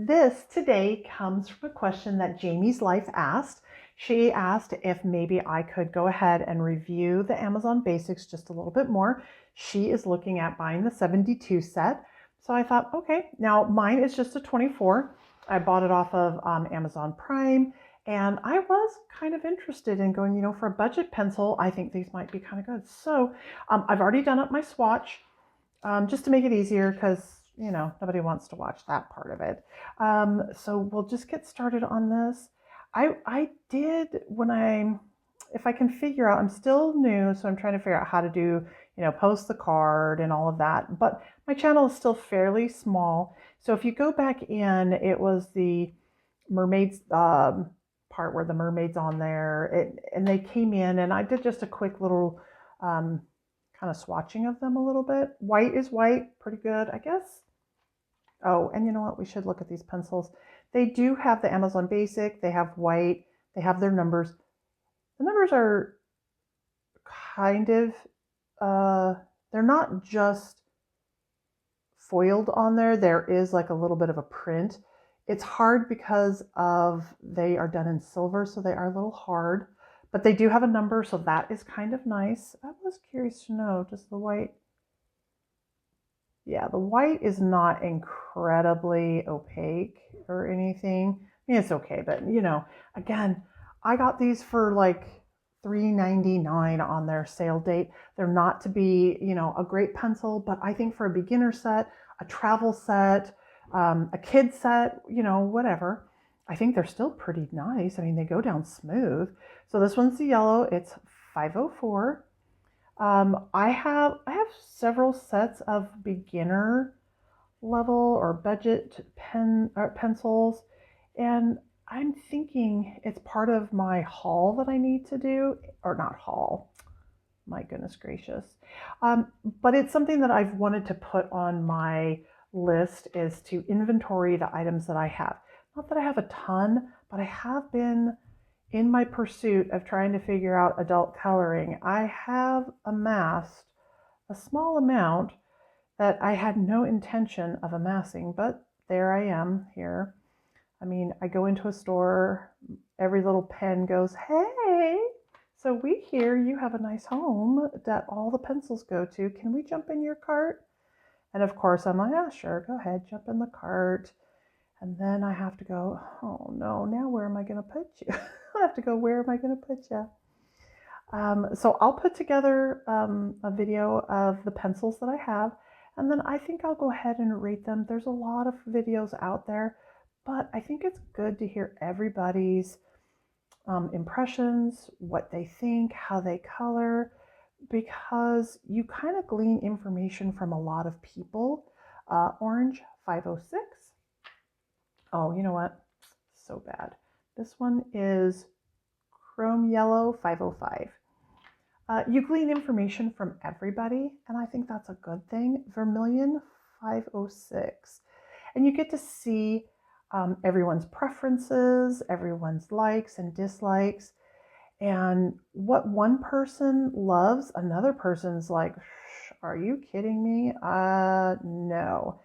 this today comes from a question that Jamie's Life asked. She asked if maybe I could go ahead and review the Amazon Basics just a little bit more. She is looking at buying the 72 set. So I thought, okay, now mine is just a 24. I bought it off of Amazon Prime, and I was kind of interested in going, for a budget pencil, I think these might be kind of good. So I've already done up my swatch just to make it easier because nobody wants to watch that part of it. So we'll just get started on this. I did if I can figure out, I'm still new, so I'm trying to figure out how to do, post the card and all of that. But my channel is still fairly small. So if you go back in, it was the mermaids part where the mermaid's on there, and they came in, and I did just a quick little kind of swatching of them a little bit. White is white, pretty good, I guess. Oh, and you know what? We should look at these pencils. They do have the Amazon Basic. They have white. They have their numbers. The numbers are kind of, they're not just foiled on there. There is like a little bit of a print. It's hard because they are done in silver, so they are a little hard. But they do have a number, so that is kind of nice. I was curious to know, does the white... Yeah, the white is not incredibly opaque or anything. I mean, it's okay, but again, I got these for like $3.99 on their sale date. They're not to be, a great pencil, but I think for a beginner set, a travel set, a kid set, whatever, I think they're still pretty nice. I mean, they go down smooth. So this one's the yellow. It's 504. I have several sets of beginner level or budget pencils, and I'm thinking it's part of my haul that I need to do, or not haul. My goodness gracious. But it's something that I've wanted to put on my list, is to inventory the items that I have. Not that I have a ton, but I have been in my pursuit of trying to figure out adult coloring. I have amassed a small amount that I had no intention of amassing, but there I am here. I mean, I go into a store, every little pen goes, hey, so we hear you have a nice home that all the pencils go to. Can we jump in your cart? And of course, I'm like, yeah, sure, go ahead, jump in the cart. And then I have to go, oh no, now where am I going to put you? I have to go, where am I going to put you? So I'll put together a video of the pencils that I have, and then I think I'll go ahead and rate them. There's a lot of videos out there, but I think it's good to hear everybody's impressions, what they think, how they color, because you kind of glean information from a lot of people. Orange 506. Oh, you know what? So bad. This one is Chrome Yellow 505. You glean information from everybody, and I think that's a good thing. Vermilion 506. And you get to see everyone's preferences, everyone's likes and dislikes. And what one person loves, another person's like, are you kidding me? No.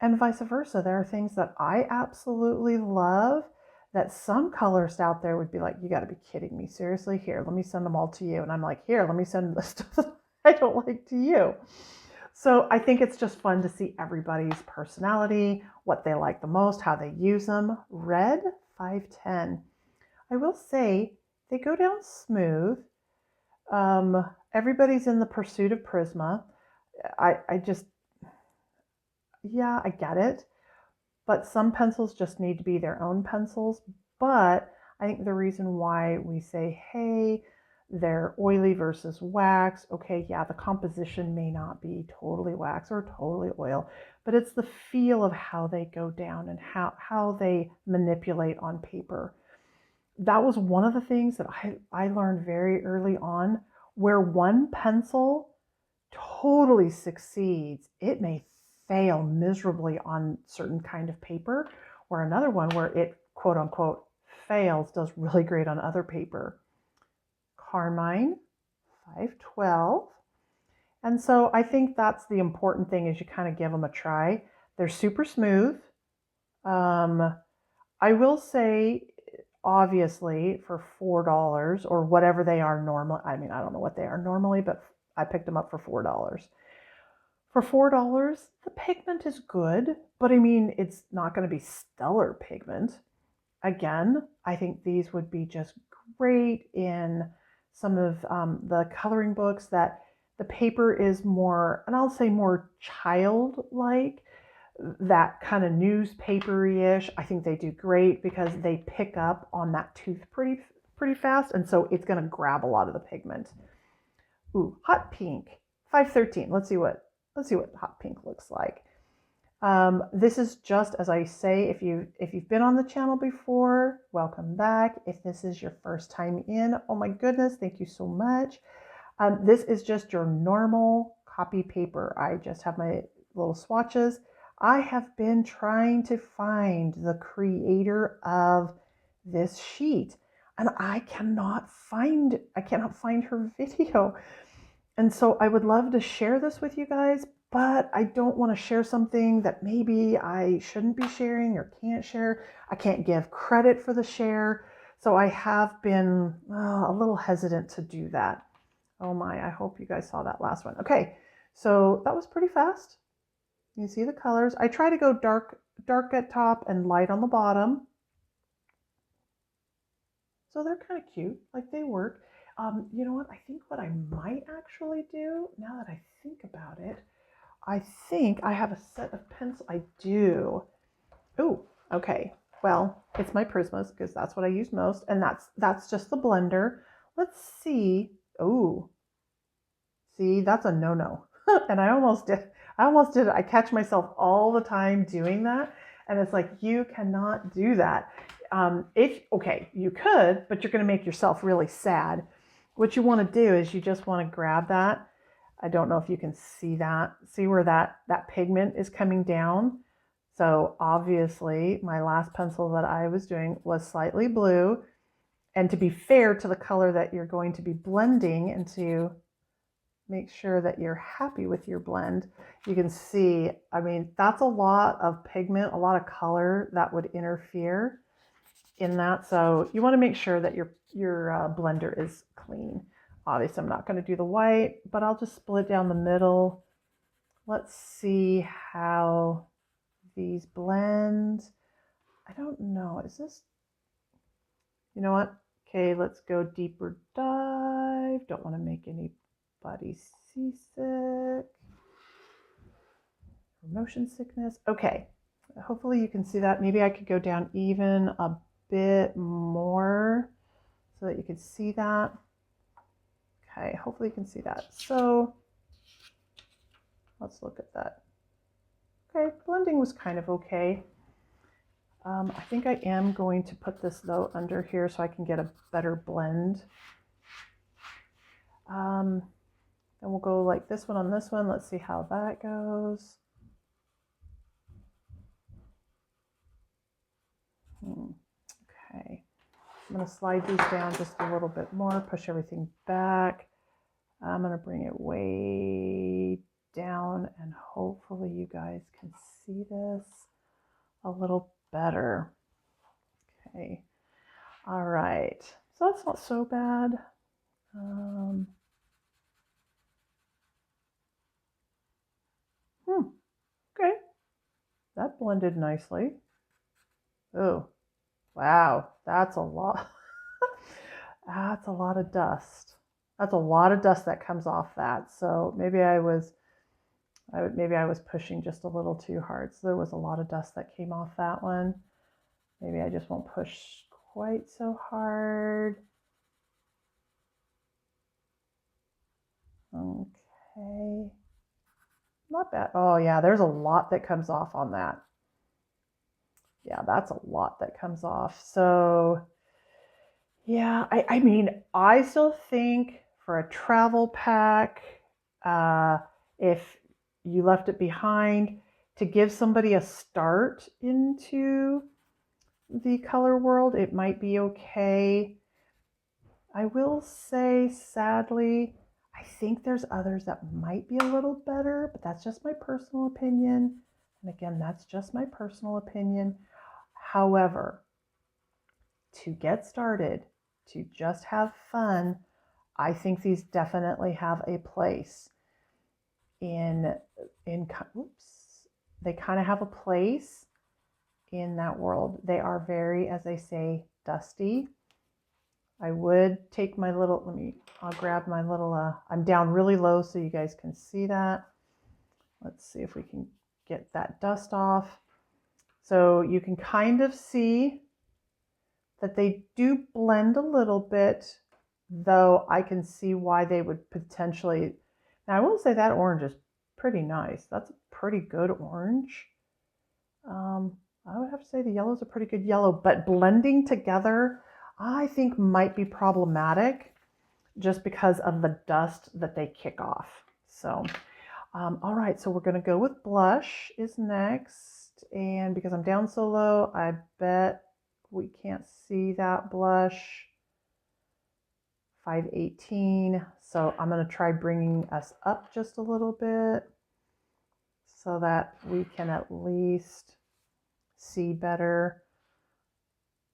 And vice versa. There are things that I absolutely love that some colorists out there would be like, you got to be kidding me. Seriously? Here, let me send them all to you. And I'm like, here, let me send the stuff that I don't like to you. So I think it's just fun to see everybody's personality, what they like the most, how they use them. Red 510. I will say they go down smooth. Everybody's in the pursuit of Prisma. Yeah, I get it, but some pencils just need to be their own pencils. But I think the reason why we say, hey, they're oily versus wax, okay, yeah, the composition may not be totally wax or totally oil, but it's the feel of how they go down and how they manipulate on paper. That was one of the things that I learned very early on, where one pencil totally succeeds, it may fail miserably on certain kind of paper, or another one where it quote unquote fails does really great on other paper. Carmine 512. And so I think that's the important thing, is you kind of give them a try. They're super smooth. I will say, obviously, for $4 or whatever they are normally, I mean, I don't know what they are normally, but I picked them up for $4. For $4, the pigment is good, but I mean, it's not going to be stellar pigment. Again, I think these would be just great in some of the coloring books that the paper is more, and I'll say more childlike, that kind of newspapery-ish. I think they do great because they pick up on that tooth pretty fast, and so it's going to grab a lot of the pigment. Ooh, hot pink, 513. Let's see what hot pink looks like. This is just as I say, if you've been on the channel before, welcome back. If this is your first time in, oh my goodness, thank you so much. This is just your normal copy paper. I just have my little swatches. I have been trying to find the creator of this sheet, and I cannot find her video. And so I would love to share this with you guys, but I don't want to share something that maybe I shouldn't be sharing or can't share. I can't give credit for the share. So I have been a little hesitant to do that. Oh my, I hope you guys saw that last one. Okay, so that was pretty fast. You see the colors. I try to go dark at top and light on the bottom. So they're kind of cute, like they work. You know what? I think what I might actually do, now that I think about it, I think I have a set of pencils. I do. Oh, okay. Well, it's my Prismas because that's what I use most, and that's just the blender. Let's see. Oh, see, that's a no-no. And I almost did it. I catch myself all the time doing that, and it's like, you cannot do that. Okay, you could, but you're going to make yourself really sad. What you want to do is you just want to grab that. I don't know if you can see that. See where that pigment is coming down? So obviously my last pencil that I was doing was slightly blue. And to be fair to the color that you're going to be blending, and to make sure that you're happy with your blend, you can see, I mean, that's a lot of pigment, a lot of color that would interfere in that. So you want to make sure that your blender is clean. Obviously, I'm not going to do the white, but I'll just split down the middle. Let's see how these blend. I don't know. Is this, you know what? Okay, let's go deeper dive. Don't want to make anybody seasick or motion sickness. Okay, hopefully you can see that. Maybe I could go down even a bit more so that you can see that. Okay, hopefully you can see that. So let's look at that. Okay, blending was kind of okay. I think I am going to put this though under here so I can get a better blend. And we'll go like this one on this one. Let's see how that goes. Okay, I'm going to slide these down just a little bit more, push everything back. I'm going to bring it way down, and hopefully you guys can see this a little better. Okay, all right, so that's not so bad. Okay, that blended nicely. Oh, wow, that's a lot. That's a lot of dust. That's a lot of dust that comes off that. So maybe I was pushing just a little too hard. So there was a lot of dust that came off that one. Maybe I just won't push quite so hard. Okay. Not bad. Oh yeah, there's a lot that comes off on that. Yeah, that's a lot that comes off. So yeah, I mean, I still think for a travel pack, if you left it behind, to give somebody a start into the color world, it might be okay. I will say, sadly, I think there's others that might be a little better, but that's just my personal opinion. And again, that's just my personal opinion. However, to get started, to just have fun, I think these definitely have a place oops, they kind of have a place in that world. They are very, as I say, dusty. I would take my little, I'll grab my little, I'm down really low so you guys can see that. Let's see if we can get that dust off. So you can kind of see that they do blend a little bit, though I can see why they would potentially, now I will say that orange is pretty nice. That's a pretty good orange. I would have to say the yellow is a pretty good yellow, but blending together, I think might be problematic just because of the dust that they kick off. So, all right, so we're gonna go with blush is next. And because I'm down so low, I bet we can't see that blush. 518. So I'm gonna try bringing us up just a little bit so that we can at least see better.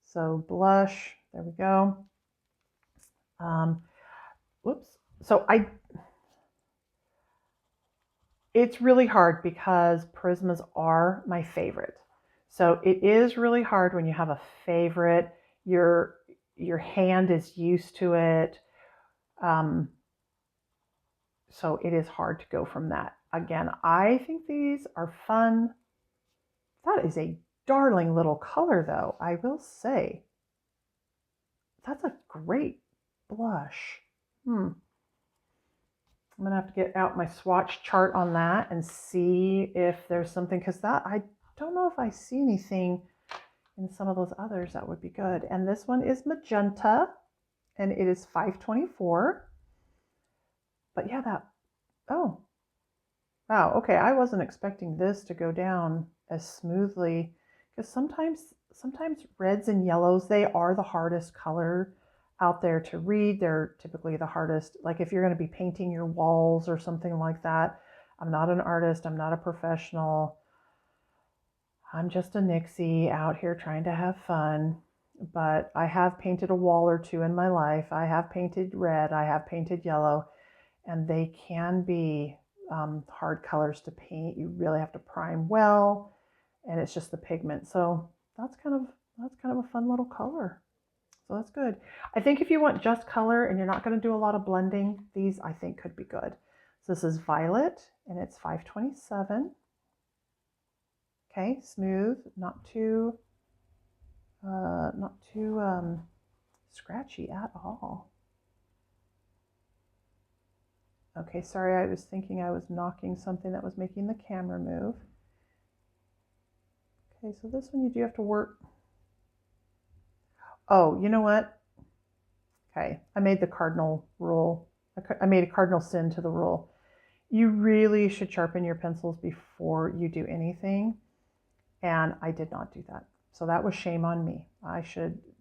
So blush, there we go. Whoops. So it's really hard because Prismas are my favorite. So it is really hard when you have a favorite, your hand is used to it. So it is hard to go from that. Again, I think these are fun. That is a darling little color though, I will say. That's a great blush. I'm gonna have to get out my swatch chart on that and see if there's something, because that, I don't know if I see anything in some of those others that would be good. And this one is magenta and it is 524. But yeah, oh, wow, okay, I wasn't expecting this to go down as smoothly, because sometimes reds and yellows, they are the hardest color out there to read. They're typically the hardest, like if you're going to be painting your walls or something like that. I'm not an artist, I'm not a professional. I'm just a Nixie out here trying to have fun. But I have painted a wall or two in my life. I have painted red, I have painted yellow, and they can be hard colors to paint. You really have to prime well, and it's just the pigment. So that's kind of a fun little color. So that's good. I think if you want just color and you're not going to do a lot of blending, these I think could be good. So this is Violet and it's 527. Okay, smooth, not too scratchy at all. Okay, sorry, I was thinking I was knocking something that was making the camera move. Okay, so this one you do have to work. Oh, you know what? Okay, I made the cardinal rule. I made a cardinal sin to the rule. You really should sharpen your pencils before you do anything. And I did not do that. So that was shame on me.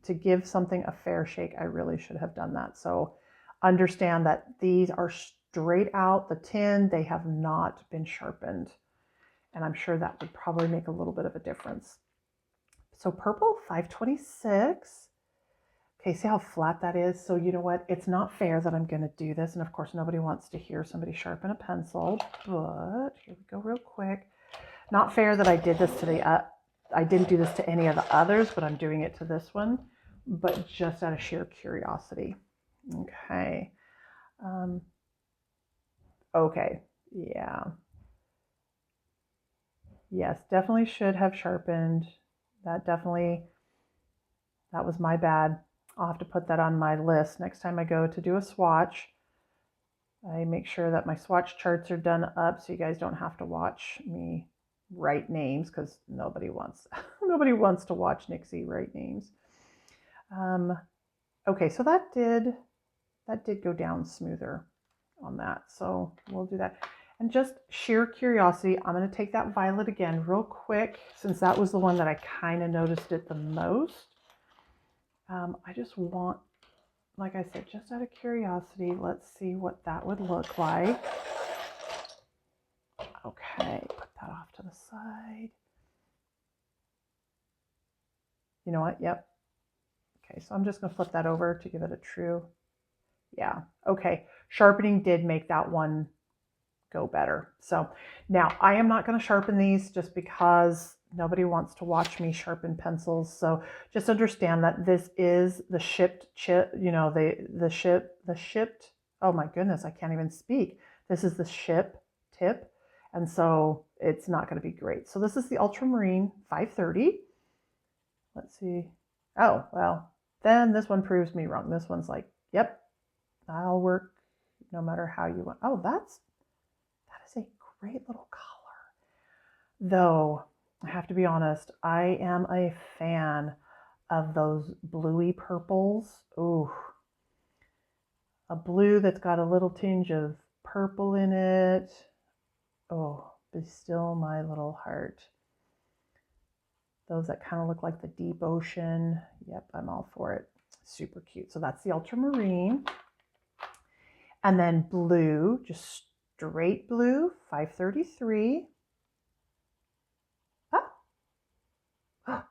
To give something a fair shake, I really should have done that. So understand that these are straight out the tin. They have not been sharpened. And I'm sure that would probably make a little bit of a difference. So purple, 526. Okay, see how flat that is? So you know what? It's not fair that I'm going to do this. And of course, nobody wants to hear somebody sharpen a pencil. But here we go real quick. Not fair that I did this to I didn't do this to any of the others, but I'm doing it to this one. But just out of sheer curiosity. Okay. Okay, yeah. Yes, definitely should have sharpened. That was my bad. I'll have to put that on my list next time I go to do a swatch. I make sure that my swatch charts are done up so you guys don't have to watch me write names, because nobody wants to watch Nixie write names. Okay, so that did go down smoother on that. So we'll do that. And just sheer curiosity, I'm going to take that violet again real quick, since that was the one that I kind of noticed it the most. I just want, like I said, just out of curiosity, let's see what that would look like. Okay, put that off to the side. You know what? Yep. Okay, so I'm just going to flip that over to give it a true. Yeah. Okay. Sharpening did make that one go better. So now I am not going to sharpen these just because nobody wants to watch me sharpen pencils. So just understand that this is the shipped chip, you know, the shipped, oh my goodness, I can't even speak. This is the ship tip. And so it's not going to be great. So this is the Ultramarine 530. Let's see. Oh, well, then this one proves me wrong. This one's like, yep, that'll work no matter how you want. Oh, that is a great little color. Though, I have to be honest, I am a fan of those bluey purples. Ooh, a blue that's got a little tinge of purple in it. Oh, be still my little heart. Those that kind of look like the deep ocean. Yep, I'm all for it. Super cute. So that's the Ultramarine. And then blue, just straight blue, 533. Ah.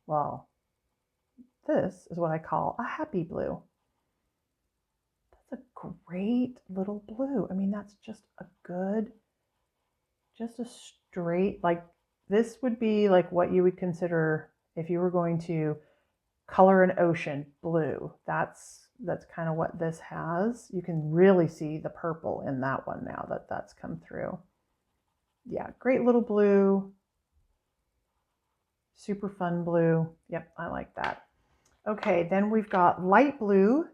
Well, this is what I call a happy blue. That's a great little blue. I mean, that's just a good, just a straight, like this would be like what you would consider if you were going to color an ocean blue. That's kind of what this has. You can really see the purple in that one now that that's come through. Yeah, great little blue. Super fun blue. Yep, I like that. Okay, then we've got light blue,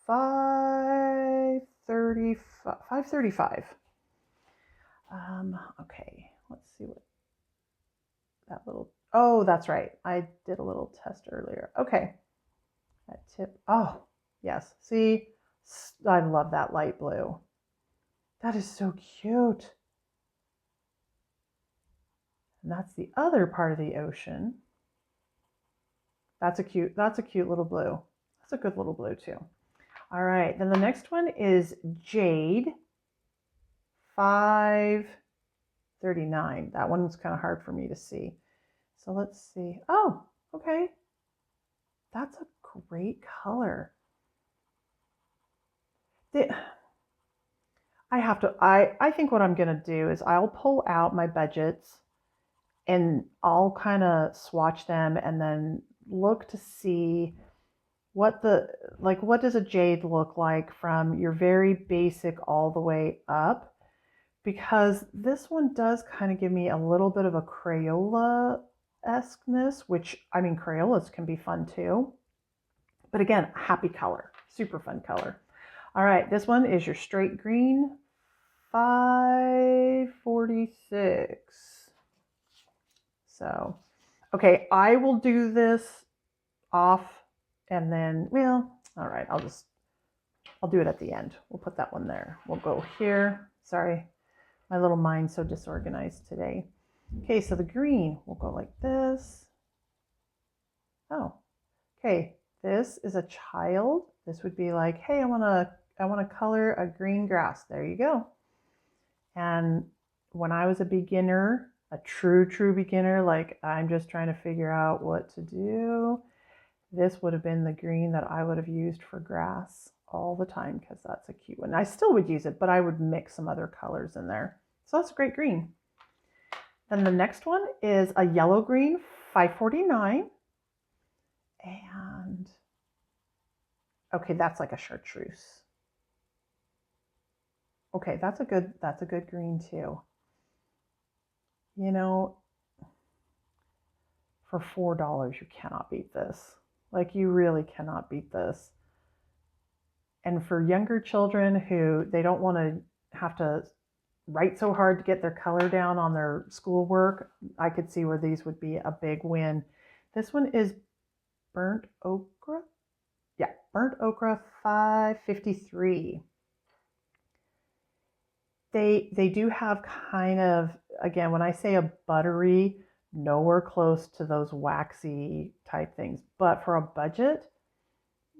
535. Okay, let's see what that little, oh, that's right. I did a little test earlier. Okay, that tip, oh, yes. See, I love that light blue. That is so cute. And that's the other part of the ocean. That's a cute little blue. That's a good little blue too. All right, then the next one is Jade, 539. That one's kind of hard for me to see. So let's see. Oh, okay. That's a great color. I think what I'm going to do is I'll pull out my budgets and I'll kind of swatch them and then look to see what does a jade look like from your very basic all the way up, because this one does kind of give me a little bit of a Crayola-esqueness, which, I mean, Crayolas can be fun too. But again, happy color, super fun color. All right, this one is your straight green, 546. So, okay, I will do this off and then, well, all right, I'll do it at the end. We'll put that one there. We'll go here. Sorry, my little mind's so disorganized today. Okay, so the green will go like this. Oh, okay, this is a child. This would be like, hey, I want to color a green grass. There you go. And when I was a beginner, a true beginner, like I'm just trying to figure out what to do, this would have been the green that I would have used for grass all the time, because that's a cute one. I still would use it, but I would mix some other colors in there. So that's a great green. Then the next one is a yellow green, 549. And okay, that's like a chartreuse. Okay, that's a good green too. You know, for $4, you cannot beat this. Like, you really cannot beat this. And for younger children who they don't want to have to write so hard to get their color down on their schoolwork, I could see where these would be a big win. This one is burnt ochre. Yeah, burnt ochre, 553. They do have kind of, again, when I say a buttery, nowhere close to those waxy type things, but for a budget,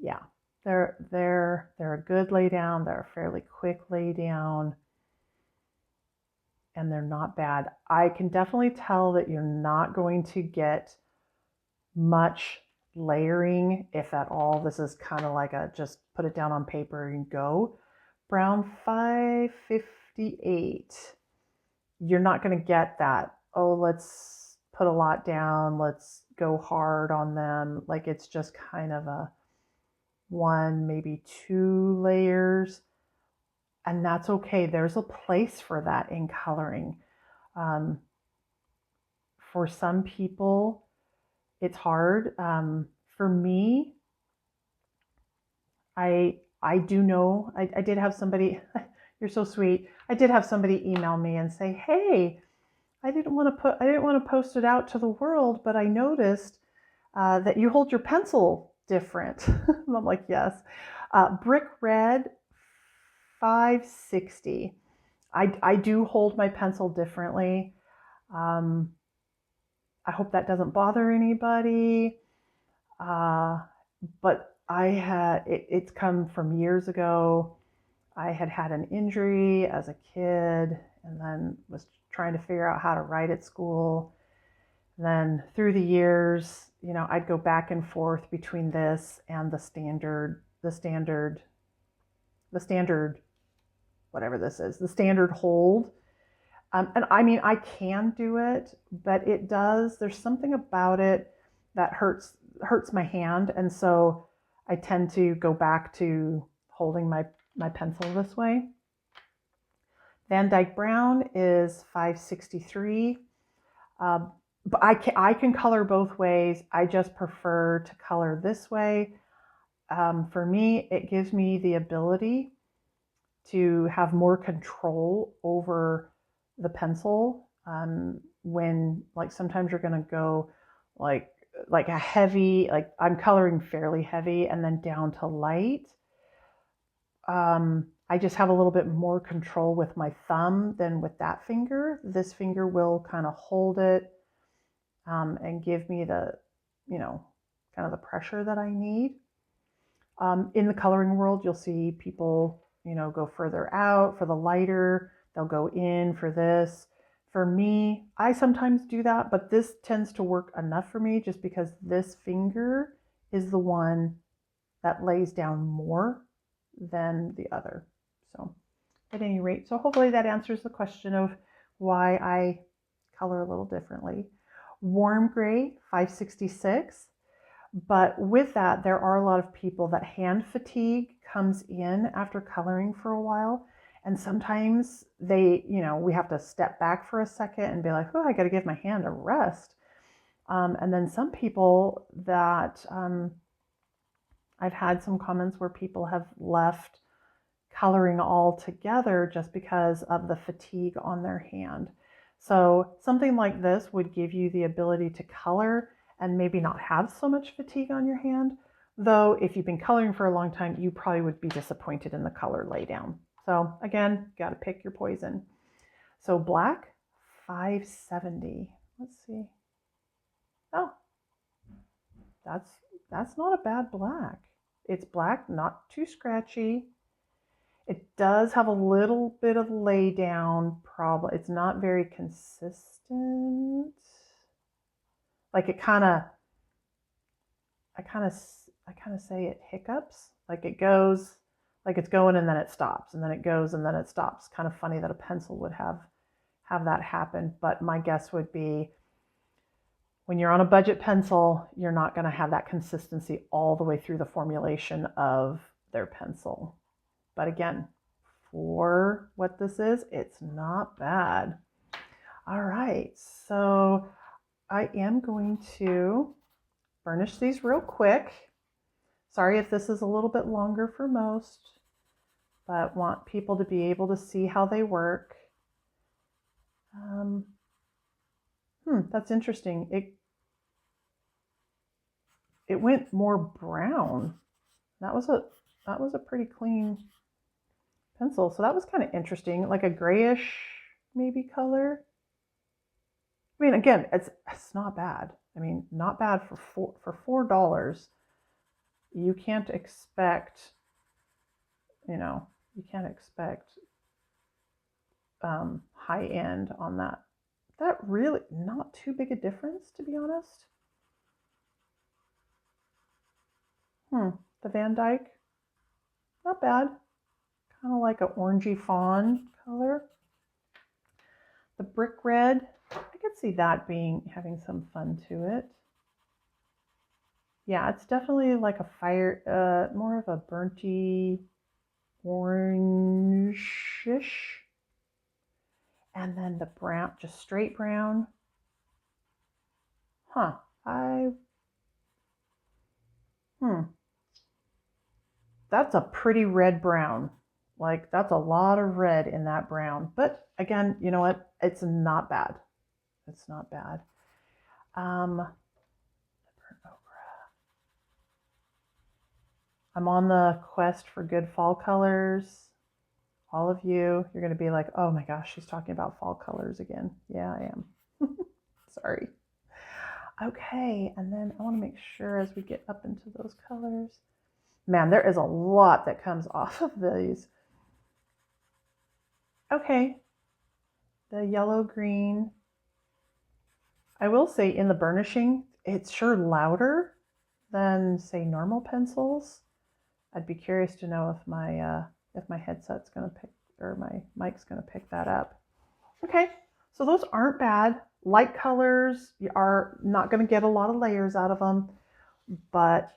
yeah, they're a good lay down. They're a fairly quick lay down, and they're not bad. I can definitely tell that you're not going to get much layering, if at all. This is kind of like a just put it down on paper and go. Brown 558. You're not going to get that, oh, let's put a lot down, let's go hard on them. Like it's just kind of a one, maybe two layers. And that's okay. There's a place for that in coloring. For some people, it's hard. For me, I do know, I did have somebody, you're so sweet. I did have somebody email me and say, hey, I didn't want to post it out to the world, but I noticed that you hold your pencil different. And I'm like, yes. Brick red 560. I do hold my pencil differently. I hope that doesn't bother anybody. But it's come from years ago. I had an injury as a kid and then was trying to figure out how to write at school. And then through the years, I'd go back and forth between this and the standard, whatever this is, the standard hold. And I mean, I can do it, but there's something about it that hurts my hand. And so I tend to go back to holding my pencil this way. Van Dyke Brown is 563. But I can color both ways. I just prefer to color this way. For me, it gives me the ability to have more control over the pencil. When like sometimes you're going to go like a heavy, like I'm coloring fairly heavy and then down to light. I just have a little bit more control with my thumb than with that finger. This finger will kind of hold it and give me the, kind of the pressure that I need. In the coloring world, you'll see people, go further out for the lighter. They'll go in for this. For me, I sometimes do that, but this tends to work enough for me just because this finger is the one that lays down more than the other. So at any rate, so hopefully that answers the question of why I color a little differently. Warm gray, 566. But with that, there are a lot of people that hand fatigue comes in after coloring for a while. And sometimes we have to step back for a second and be like, oh, I got to give my hand a rest. And then some people that I've had some comments where people have left coloring altogether just because of the fatigue on their hand. So something like this would give you the ability to color and maybe not have so much fatigue on your hand. Though if you've been coloring for a long time, you probably would be disappointed in the color laydown. So again, got to pick your poison. So black, 570. Let's see. Oh, that's not a bad black. It's black, not too scratchy. It does have a little bit of lay down problem. It's not very consistent. Like I kind of say it hiccups. Like it goes, like it's going and then it stops, and then it goes and then it stops. Kind of funny that a pencil would have that happen. But my guess would be when you're on a budget pencil, you're not going to have that consistency all the way through the formulation of their pencil. But again, for what this is, it's not bad. All right, so I am going to burnish these real quick. Sorry if this is a little bit longer for most, but want people to be able to see how they work. That's interesting. It went more brown. That was a pretty clean pencil. So that was kind of interesting, like a grayish maybe color. I mean, again, it's not bad. I mean, not bad for $4. You can't expect, high end on that. That really not too big a difference, to be honest. The Van Dyke, not bad. Kind of like an orangey fawn color. The Brick Red, I could see that having some fun to it. Yeah, it's definitely like a fire, more of a burnty orange-ish. And then the brown, just straight brown. Huh, that's a pretty red brown. Like, that's a lot of red in that brown. But again, you know what? It's not bad. It's not bad. I'm on the quest for good fall colors. All of you, you're going to be like, oh my gosh, she's talking about fall colors again. Yeah, I am. Sorry. Okay, and then I want to make sure as we get up into those colors. Man, there is a lot that comes off of these. Okay, the yellow green. I will say in the burnishing, it's sure louder than, say, normal pencils. I'd be curious to know if my headset's going to pick, or my mic's going to pick that up. Okay, so those aren't bad. Light colors, you are not going to get a lot of layers out of them, but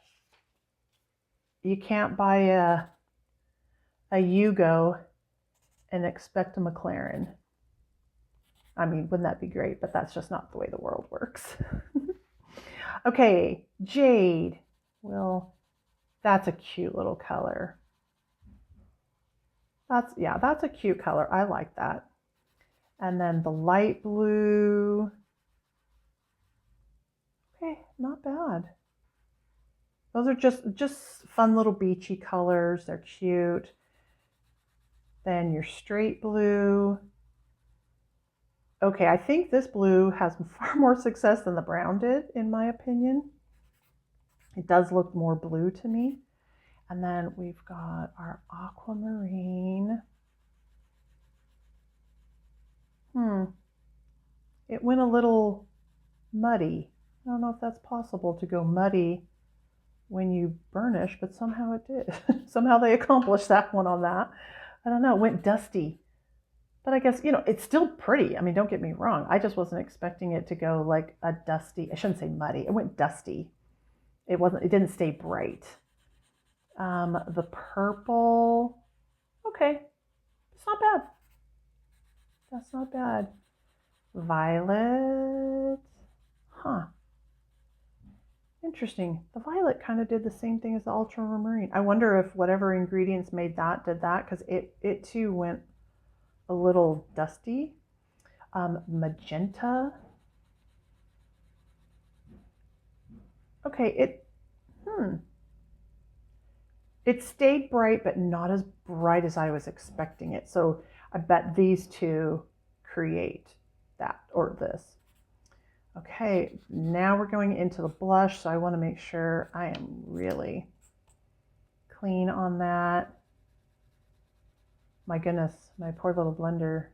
you can't buy a Yugo and expect a McLaren. I mean, wouldn't that be great? But that's just not the way the world works. Okay, Jade. Well, that's a cute little color. That's a cute color. I like that. And then the light blue. Okay, not bad. Those are just fun little beachy colors. They're cute. Then your straight blue. Okay, I think this blue has far more success than the brown did, in my opinion. It does look more blue to me. And then we've got our aquamarine. It went a little muddy. I don't know if that's possible to go muddy when you burnish, but somehow it did. Somehow they accomplished that one on that. I don't know, it went dusty. But I guess, it's still pretty. I mean, don't get me wrong. I just wasn't expecting it to go like a dusty, I shouldn't say muddy. It went dusty. It didn't stay bright. The purple, okay, it's not bad. That's not bad. Violet, interesting. The violet kind of did the same thing as the ultramarine. I wonder if whatever ingredients made that did that, because it too went a little dusty. Magenta. Okay, it stayed bright, but not as bright as I was expecting it. So I bet these two create that, or this. Okay, now we're going into the blush, so I want to make sure I am really clean on that. My goodness, my poor little blender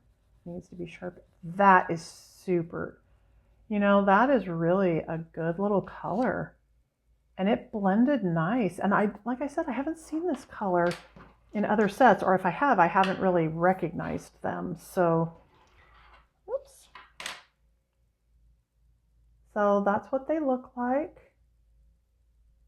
needs to be sharp. That is super, that is really a good little color. And it blended nice. And like I said, I haven't seen this color in other sets, or if I have, I haven't really recognized them. So, oops. So that's what they look like.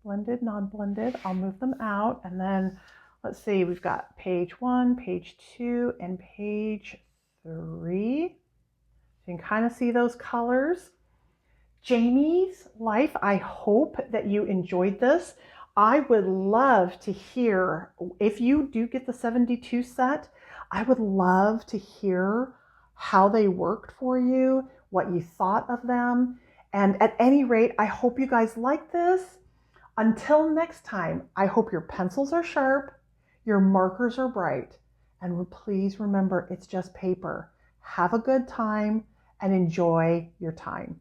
Blended, non-blended. I'll move them out. And then let's see, we've got page 1, page 2, and page 3. So you can kind of see those colors. Jamie's Life, I hope that you enjoyed this. I would love to hear, if you do get the 72 set, I would love to hear how they worked for you, what you thought of them. And at any rate, I hope you guys like this. Until next time, I hope your pencils are sharp, your markers are bright, and please remember, it's just paper. Have a good time and enjoy your time.